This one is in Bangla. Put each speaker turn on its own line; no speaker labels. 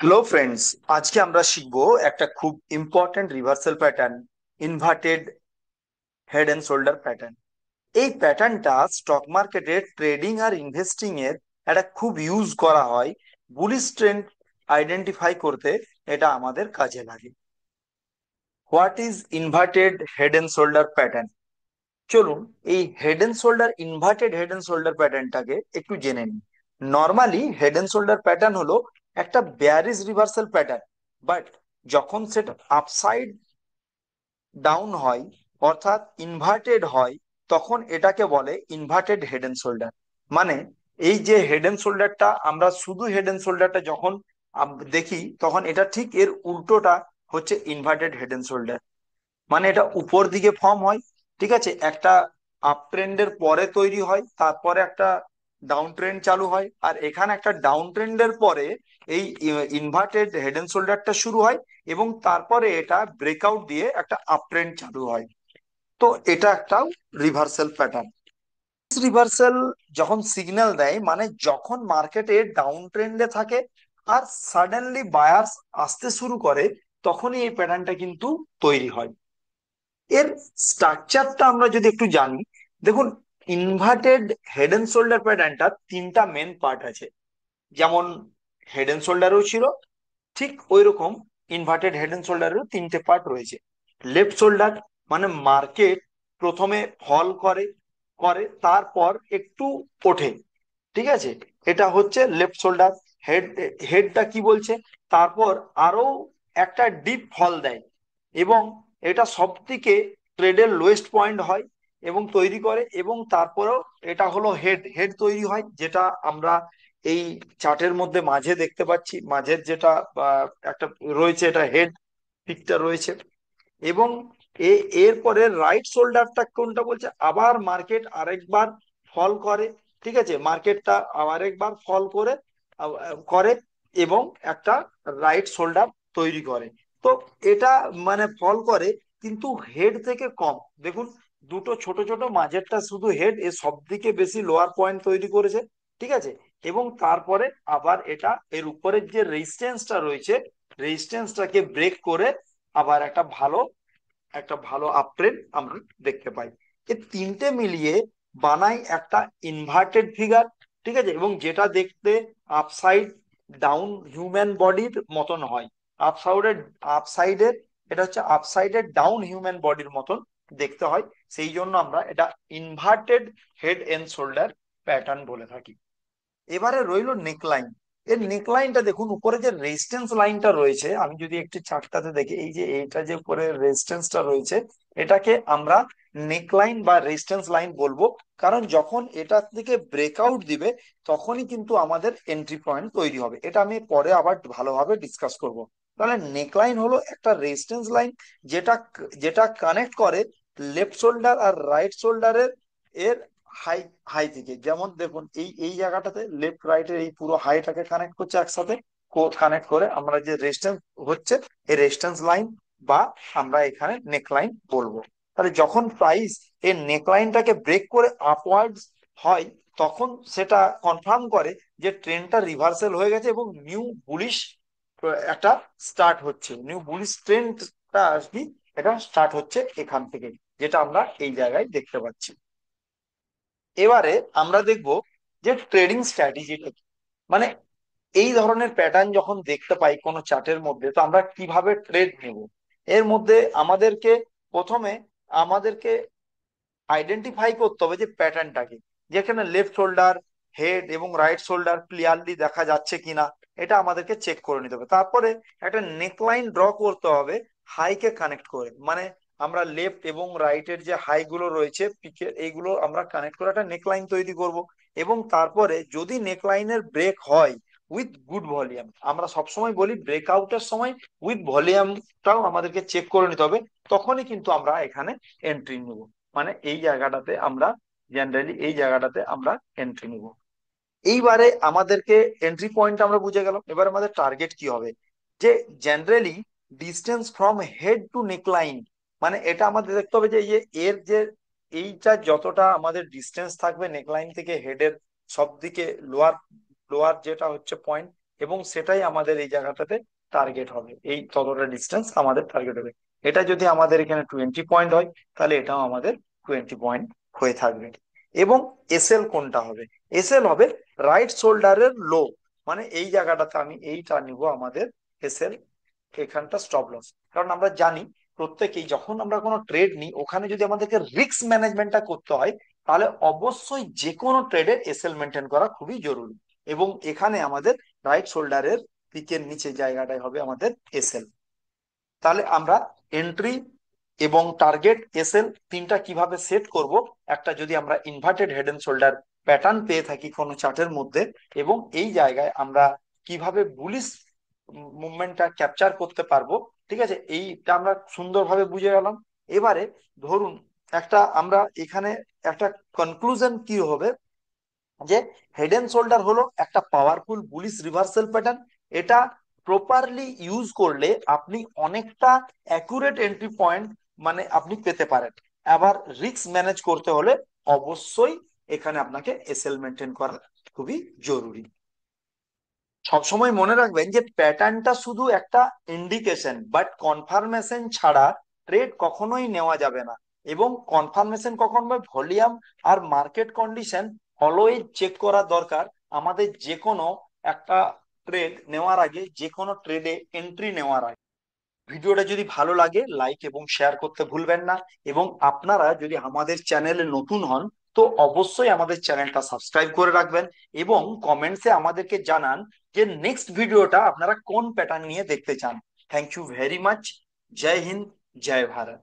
হ্যালো ফ্রেন্ডস, আজকে আমরা শিখবো একটা খুব important reversal pattern, inverted head and shoulder pattern. এই প্যাটার্নটা স্টক মার্কেটে ট্রেডিং আর ইনভেস্টিং এর একটা খুব ইউজ করা হয়। বুলিশ ট্রেন্ড আইডেন্টিফাই করতে এটা আমাদের কাজে লাগে। What is inverted head and shoulder pattern? চলুন এই head and shoulder inverted head and shoulder প্যাটার্নটাকে একটু জেনে নিই। Normally head and shoulder pattern হলো একটা বেয়ারিশ রিভার্সাল প্যাটার্ন, বাট যখন সেটা আপসাইড ডাউন হয়, অর্থাৎ ইনভার্টেড হয়, তখন এটাকে বলে ইনভার্টেড হেড এন্ড শোল্ডার। মানে এই যে হেড এন্ড শোল্ডারটা, আমরা শুধু হেড এন্ড শোল্ডারটা যখন দেখি তখন এটা ঠিক এর উল্টোটা হচ্ছে ইনভার্টেড হেড এন্ড শোল্ডার। মানে এটা উপর দিকে ফর্ম হয়, ঠিক আছে, একটা আপ ট্রেন্ডের পরে তৈরি হয়, তারপরে একটা ডাউন ট্রেন্ড চালু হয়, আর এখানে একটা ডাউন ট্রেন্ডের পরে এই ইনভার্টেড হেড এন্ড শোল্ডারটা শুরু হয়, এবং তারপরে এটা ব্রেকআউট দিয়ে একটা আপ ট্রেন্ড চালু হয়। তো এটা একটা রিভার্সাল প্যাটার্ন। রিভার্সাল যখন সিগন্যাল দেয়, মানে যখন মার্কেটে ডাউন ট্রেন্ডে থাকে আর সাডেনলি বায়ার্স আসতে শুরু করে, তখনই এই প্যাটার্নটা কিন্তু তৈরি হয়। এর স্ট্রাকচারটা আমরা যদি একটু জানি, দেখুন, ইনভার্টেড হেড এন্ড শোল্ডার প্যাটার্নটা তিনটা মেন পার্ট আছে। যেমন হেড এন্ড শোল্ডারও ছিল, ঠিক ওই রকম ইনভার্টেড হেড এন্ড শোল্ডারেরও তিনটে পার্ট রয়েছে। লেফট শোল্ডার, মানে মার্কেট প্রথমে ফল করে করে তারপর একটু ওঠে, ঠিক আছে, এটা হচ্ছে লেফট শোল্ডার। হেড হেডটা কি বলছে, তারপর আরো একটা ডিপ ফল দেয়, এবং এটা সব থেকে ট্রেডের লোয়েস্ট পয়েন্ট হয় এবং তৈরি করে, এবং তারপরেও এটা হলো হেড হেড তৈরি হয়, যেটা আমরা এই চার্টের মধ্যে মাঝে দেখতে পাচ্ছি। মাঝের যেটা একটা রয়েছে, এটা হেড পিকটা রয়েছে। এবং এরপরে রাইট শোল্ডারটা কোনটা বলছে, আবার মার্কেট আরেকবার ফল করে, ঠিক আছে, মার্কেটটা আরেকবার ফল করে করে এবং একটা রাইট শোল্ডার তৈরি করে। তো এটা মানে ফল করে, কিন্তু হেড থেকে কম। দেখুন, দুটো ছোট ছোট, মাঝেরটা শুধু হেড, এ সব থেকে বেশি লোয়ার পয়েন্ট তৈরি করেছে, ঠিক আছে। এবং তারপরে আবার এটা এর উপরের যে রেজিস্ট্যান্সটা রয়েছে, রেজিস্ট্যান্সটাকে ব্রেক করে আবার একটা ভালো আপট্রেন্ড আমরা দেখতে পাই। এই তিনটে মিলিয়ে বানাই একটা ইনভার্টেড ফিগার, ঠিক আছে, এবং যেটা দেখতে আপসাইড ডাউন হিউম্যান বডির মতন হয়। আপসাইডের আপসাইডের এটা হচ্ছে আপসাইডের ডাউন হিউম্যান বডির মতন দেখতে হয়। সেই জন্য আমরা এটা inverted head and shoulder pattern বলে থাকি। এবারে রইলো নেকলাইন। এর নেকলাইনটা দেখুন, উপরে যে রেজিস্ট্যান্স লাইনটা রয়েছে, আমি যদি একটি চার্টটাতে দেখি, এই যে এইটা যে উপরে রেজিস্ট্যান্সটা রয়েছে, এটাকে আমরা নেকলাইন বা রেজিস্ট্যান্স লাইন বলবো। কারণ যখন এটা থেকে ব্রেকআউট দিবে, তখনই কিন্তু আমাদের এন্ট্রি পয়েন্ট তৈরি হবে। এটা আমি পরে আবার ভালোভাবে ডিসকাস করব। তাহলে নেকলাইন হলো একটা রেজিস্ট্যান্স লাইন, যেটা যেটা কানেক্ট করে লেফট শোল্ডার আর রাইট শোল্ডারের এর হাই হাই থেকে। যেমন দেখুন, এই এই জায়গাটাতে লেফট রাইটের এই পুরো হাইটাকে কানেক্ট করছে একসাথে, কানেক্ট করে আমরা যে রেজিস্ট্যান্স হচ্ছে, এই রেজিস্ট্যান্স লাইন বা আমরা এখানে নেক লাইন বলবো। তাহলে যখন প্রাইস এই নেক লাইনটাকে ব্রেক করে আপওয়ার্ড হয়, তখন সেটা কনফার্ম করে যে ট্রেন্ডটা রিভার্সাল হয়ে গেছে এবং নিউ বুলিশ একটা স্টার্ট হচ্ছে, নিউ বুলিশ ট্রেন্ডটা আসবি, এটা স্টার্ট হচ্ছে এখান থেকে, যেটা আমরা এই জায়গায় দেখতে পাচ্ছি। এবারে আমরা দেখব যে ট্রেডিং স্ট্র্যাটেজিটা কি। মানে এই ধরনের প্যাটার্ন যখন দেখতে পাই কোনো চার্টের মধ্যে, তো আমরা কিভাবে ট্রেড নেব। এর মধ্যে আমাদেরকে প্রথমে আমাদেরকে আইডেন্টিফাই করতে হবে যে প্যাটার্নটাকে, যেখানে লেফট শোল্ডার, হেড এবং রাইট শোল্ডার ক্লিয়ারলি দেখা যাচ্ছে কিনা, এটা আমাদেরকে চেক করে নিতে হবে। তারপরে একটা নেকলাইন ড্র করতে হবে হাইকে কানেক্ট করে। মানে আমরা লেফট এবং রাইটের যে হাই গুলো রয়েছে পিকের, এইগুলো আমরা কানেক্ট করে একটা নেকলাইন তৈরি করব। এবং তারপরে যদি নেকলাইনের ব্রেক হয় উইথ গুড ভলিউম, আমরা সবসময় বলি ব্রেকআউটের সময় উইথ ভলিউমটাও আমাদেরকে চেক করে নিতে হবে, তখনই কিন্তু আমরা এখানে এন্ট্রি নেব। মানে এই জায়গাটাতে আমরা জেনারেলি এই জায়গাটাতে আমরা এন্ট্রি নিব। এইবারে আমাদেরকে এন্ট্রি পয়েন্ট আমরা বুঝে গেলাম। এবার আমাদের টার্গেট কি হবে, যে generally distance from head to neckline. মানে এটা আমাদের দেখতে হবে যে এই যে এর যে এইটা যতটা আমাদের ডিস্টেন্স থাকবে নেকলাইন থেকে হেডের সব দিকে লোয়ার লোয়ার যেটা হচ্ছে পয়েন্ট, এবং সেটাই আমাদের এই জায়গাটাতে টার্গেট হবে, এই ততটা ডিস্টেন্স আমাদের টার্গেট হবে। এটা যদি আমাদের এখানে 20 পয়েন্ট হয়, তাহলে এটাও আমাদের 20 পয়েন্ট হয়ে থাকবে। এবং এসএল কোনটা হবে? এসএল হবে রাইট শোল্ডারের লো, মানে এই জায়গাটাতে আমি এইটা নিব আমাদের এসএল, এখানটা স্টপ লস। কারণ আমরা জানি প্রত্যেকেই যখন আমরা কোনো ট্রেড নিই, ওখানে যদি আমাদেরকে রিস্ক ম্যানেজমেন্টটা করতে হয়, তাহলে অবশ্যই যে কোনো ট্রেডের এসএল মেনটেন করা খুবই জরুরি। এবং এখানে আমাদের রাইট শোল্ডারের পিকের নিচে জায়গাটাই হবে আমাদের এসএল। তাহলে আমরা এন্ট্রি এবং টার্গেট এসএল তিনটা কিভাবে সেট করব, একটা যদি আমরা inverted head and shoulder pattern পেয়ে থাকি কোনো চার্টের মধ্যে, এবং এই জায়গায় আমরা কিভাবে বুলিশ মুভমেন্টটা ক্যাপচার করতে পারবো, ঠিক আছে, এইটা আমরা সুন্দরভাবে বুঝে গেলাম। এবারে ধরুন একটা আমরা এখানে একটা কনক্লুশন কি হবে, যে হেড এন্ড শোল্ডার হলো একটা পাওয়ারফুল বুলিশ রিভার্সাল প্যাটার্ন। এটা প্রপারলি ইউজ করলে আপনি অনেকটা অ্যাকুরেট এন্ট্রি পয়েন্ট মানে আপনি পেতে পারেন। আবার রিস্ক ম্যানেজ করতে হলে অবশ্যই এখানে আপনাকে এসএল মেনটেন করা খুবই জরুরি। সবসময় মনে রাখবেন যে প্যাটার্নটা শুধু একটা ইন্ডিকেশন, বাট কনফার্মেশন ছাড়া ট্রেড কখনোই নেওয়া যাবে না। এবং কনফার্মেশন কখন হবে? ভলিউম আর মার্কেট কন্ডিশন অলওয়েজ চেক করা দরকার আমাদের যে কোনো একটা ট্রেড নেওয়ার আগে, যে কোনো ট্রেডে এন্ট্রি নেওয়ার আগে। ভিডিওটা যদি ভালো লাগে লাইক এবং শেয়ার করতে ভুলবেন না। এবং আপনারা যদি আমাদের চ্যানেলে নতুন হন, তো অবশ্যই আমাদের চ্যানেলটা সাবস্ক্রাইব করে রাখবেন এবং কমেন্টসে আমাদেরকে জানান যে নেক্সট ভিডিওটা আপনারা কোন প্যাটার্ন নিয়ে দেখতে চান। Thank you very much. জয় হিন্দ, জয় ভারত।